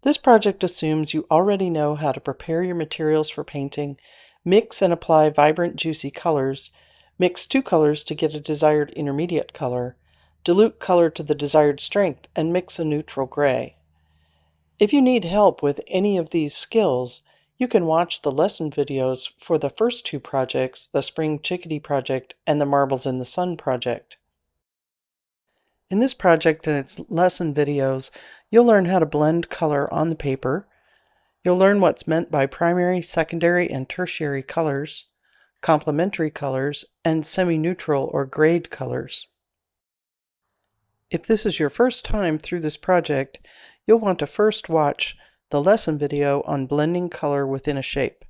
This project assumes you already know how to prepare your materials for painting, mix and apply vibrant, juicy colors, mix two colors to get a desired intermediate color, dilute color to the desired strength, and mix a neutral gray. If you need help with any of these skills, you can watch the lesson videos for the first two projects, the Spring Chickadee project and the Marbles in the Sun project. In this project and its lesson videos, you'll learn how to blend color on the paper. You'll learn what's meant by primary, secondary, and tertiary colors, complementary colors, and semi-neutral or grade colors. If this is your first time through this project, you'll want to first watch the lesson video on blending color within a shape.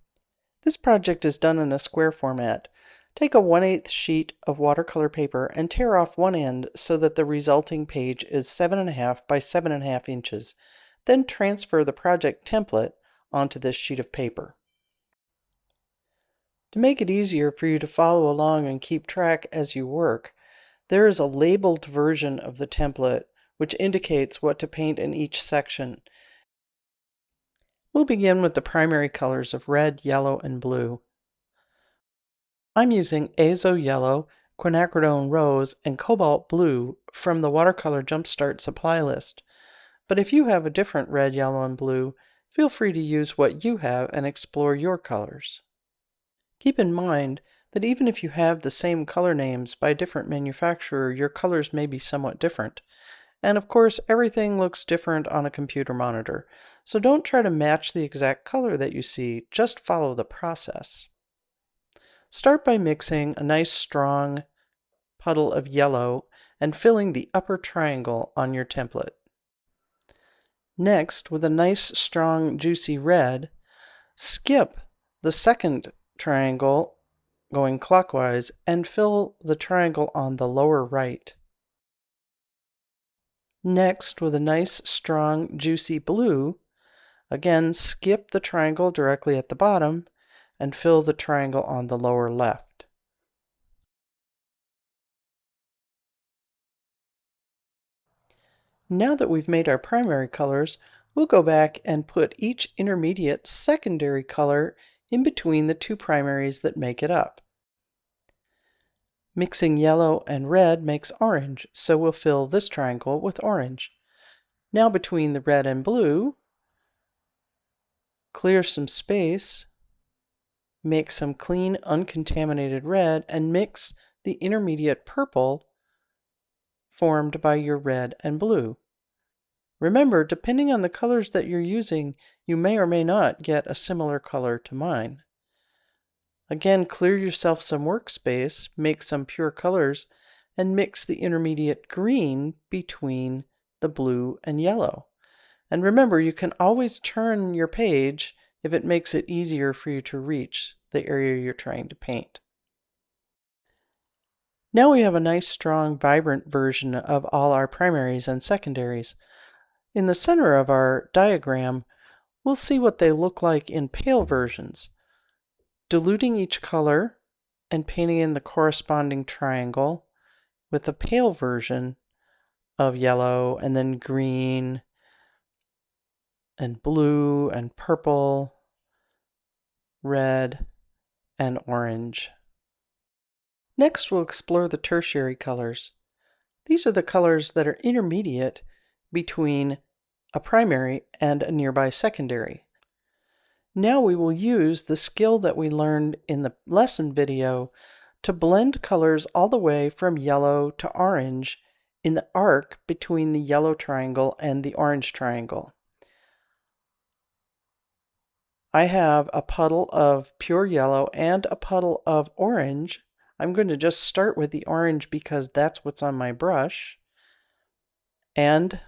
This project is done in a square format. Take a 1/8 sheet of watercolor paper and tear off one end so that the resulting page is 7.5 by 7.5 inches. Then transfer the project template onto this sheet of paper. To make it easier for you to follow along and keep track as you work, there is a labeled version of the template which indicates what to paint in each section. We'll begin with the primary colors of red, yellow, and blue. I'm using azo yellow, quinacridone rose, and cobalt blue from the Watercolor Jumpstart supply list. But if you have a different red, yellow, and blue, feel free to use what you have and explore your colors. Keep in mind that even if you have the same color names by a different manufacturer, your colors may be somewhat different. And of course, everything looks different on a computer monitor, so don't try to match the exact color that you see, just follow the process. Start by mixing a nice strong puddle of yellow and filling the upper triangle on your template. Next, with a nice strong juicy red, skip the second triangle going clockwise and fill the triangle on the lower right. Next, with a nice strong juicy blue, again skip the triangle directly at the bottom and fill the triangle on the lower left. Now that we've made our primary colors, we'll go back and put each intermediate secondary color in between the two primaries that make it up. Mixing yellow and red makes orange, so we'll fill this triangle with orange. Now between the red and blue, clear some space, make some clean, uncontaminated red, and mix the intermediate purple formed by your red and blue. Remember, depending on the colors that you're using, you may or may not get a similar color to mine. Again, clear yourself some workspace, make some pure colors, and mix the intermediate green between the blue and yellow. And remember, you can always turn your page if it makes it easier for you to reach the area you're trying to paint. Now we have a nice, strong, vibrant version of all our primaries and secondaries. In the center of our diagram, we'll see what they look like in pale versions. Diluting each color and painting in the corresponding triangle with the pale version of yellow and then green and blue and purple, red, and orange. Next, we'll explore the tertiary colors. These are the colors that are intermediate between a primary and a nearby secondary. Now we will use the skill that we learned in the lesson video to blend colors all the way from yellow to orange in the arc between the yellow triangle and the orange triangle. I have a puddle of pure yellow and a puddle of orange. I'm going to just start with the orange because that's what's on my brush. And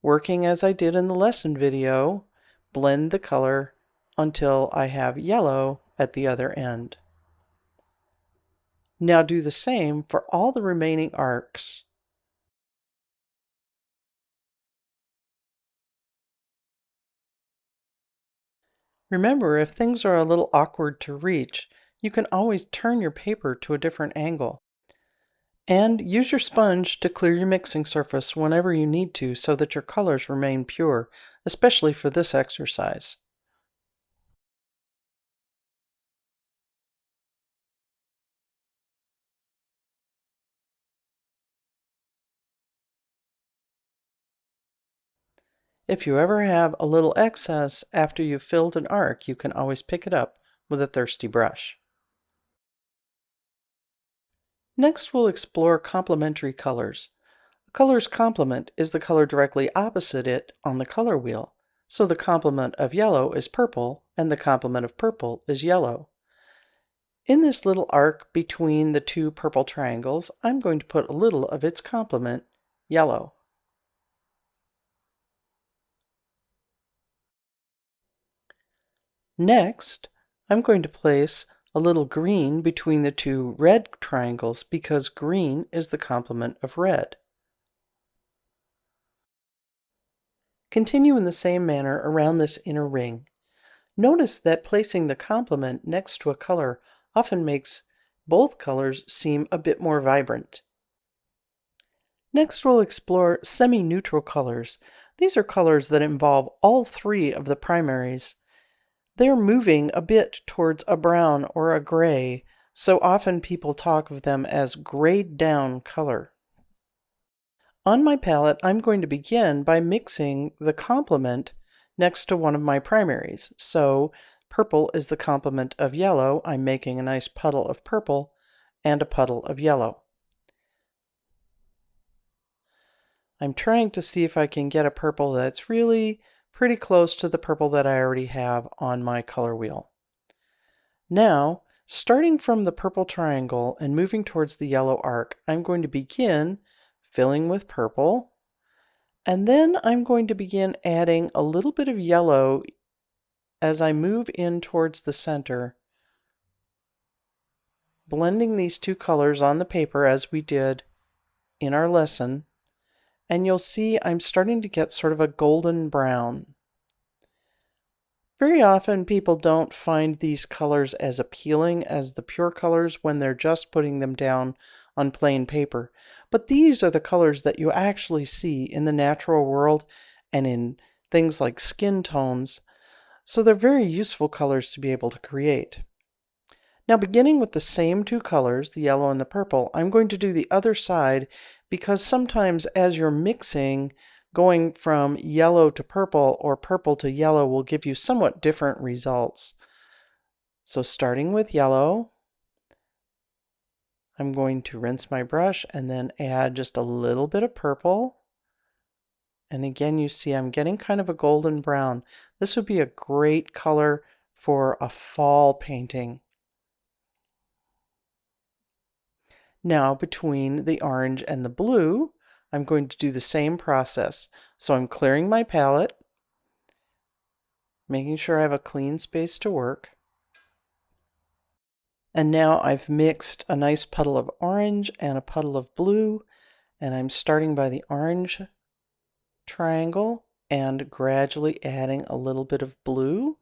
working as I did in the lesson video, blend the color until I have yellow at the other end. Now do the same for all the remaining arcs. Remember, if things are a little awkward to reach, you can always turn your paper to a different angle. And use your sponge to clear your mixing surface whenever you need to so that your colors remain pure. especially for this exercise. If you ever have a little excess after you've filled an arc, you can always pick it up with a thirsty brush. Next, we'll explore complementary colors. A color's complement is the color directly opposite it on the color wheel. So the complement of yellow is purple, and the complement of purple is yellow. In this little arc between the two purple triangles, I'm going to put a little of its complement, yellow. Next, I'm going to place a little green between the two red triangles because green is the complement of red. Continue in the same manner around this inner ring. Notice that placing the complement next to a color often makes both colors seem a bit more vibrant. Next, we'll explore semi-neutral colors. These are colors that involve all three of the primaries. They're moving a bit towards a brown or a gray, so often people talk of them as grayed down color. On my palette, I'm going to begin by mixing the complement next to one of my primaries. So purple is the complement of yellow. I'm making a nice puddle of purple and a puddle of yellow. I'm trying to see if I can get a purple that's really pretty close to the purple that I already have on my color wheel. Now, starting from the purple triangle and moving towards the yellow arc, I'm going to begin filling with purple, and then I'm going to begin adding a little bit of yellow as I move in towards the center, blending these two colors on the paper as we did in our lesson, and you'll see I'm starting to get sort of a golden brown. Very often people don't find these colors as appealing as the pure colors when they're just putting them down on plain paper. But these are the colors that you actually see in the natural world and in things like skin tones. So they're very useful colors to be able to create. Now, beginning with the same two colors, the yellow and the purple, I'm going to do the other side because sometimes as you're mixing, going from yellow to purple or purple to yellow will give you somewhat different results. So starting with yellow, I'm going to rinse my brush and then add just a little bit of purple. And again, you see I'm getting kind of a golden brown. This would be a great color for a fall painting. Now, between the orange and the blue, I'm going to do the same process. So I'm clearing my palette, making sure I have a clean space to work. And now I've mixed a nice puddle of orange and a puddle of blue, and I'm starting by the orange triangle and gradually adding a little bit of blue.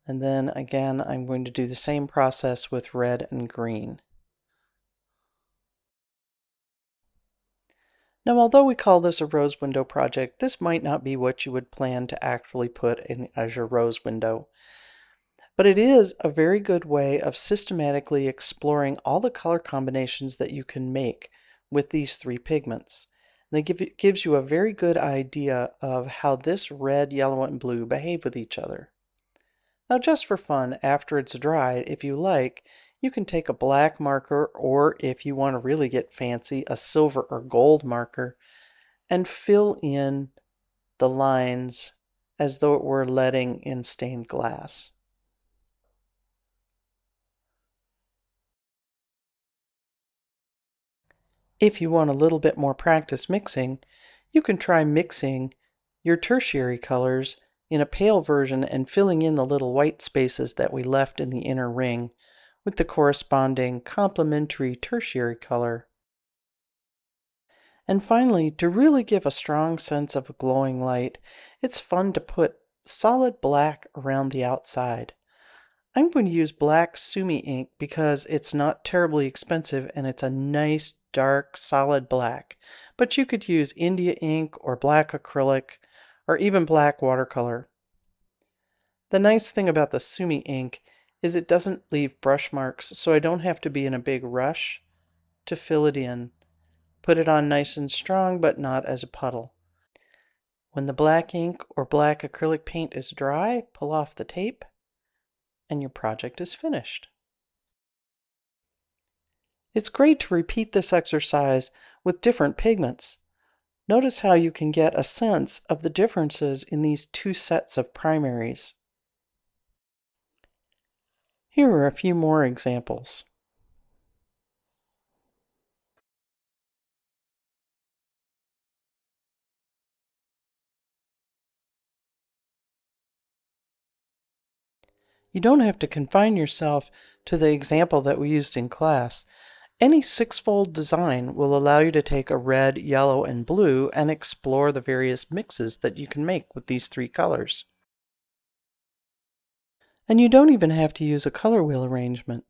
And then again, I'm going to do the same process with red and green. Now, although we call this a rose window project, this might not be what you would plan to actually put in as your rose window. But it is a very good way of systematically exploring all the color combinations that you can make with these three pigments. And it gives you a very good idea of how this red, yellow, and blue behave with each other. Now, just for fun, after it's dried, if you like, you can take a black marker, or if you want to really get fancy, a silver or gold marker, and fill in the lines as though it were leading in stained glass. If you want a little bit more practice mixing, you can try mixing your tertiary colors in a pale version and filling in the little white spaces that we left in the inner ring with the corresponding complementary tertiary color. And finally, to really give a strong sense of a glowing light, it's fun to put solid black around the outside. I'm going to use black Sumi ink because it's not terribly expensive and it's a nice, dark, solid black. But you could use India ink or black acrylic or even black watercolor. The nice thing about the Sumi ink is it doesn't leave brush marks, so I don't have to be in a big rush to fill it in. Put it on nice and strong, but not as a puddle. When the black ink or black acrylic paint is dry, pull off the tape, and your project is finished. It's great to repeat this exercise with different pigments. Notice how you can get a sense of the differences in these two sets of primaries. Here are a few more examples. You don't have to confine yourself to the example that we used in class. Any six-fold design will allow you to take a red, yellow, and blue and explore the various mixes that you can make with these three colors. And you don't even have to use a color wheel arrangement.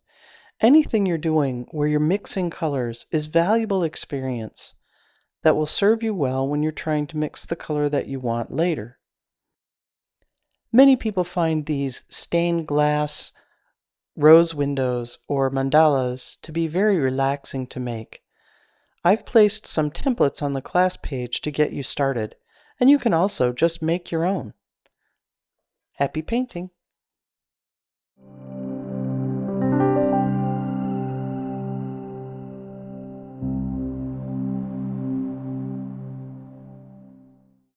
Anything you're doing where you're mixing colors is valuable experience that will serve you well when you're trying to mix the color that you want later. Many people find these stained glass rose windows or mandalas to be very relaxing to make. I've placed some templates on the class page to get you started, and you can also just make your own. Happy painting!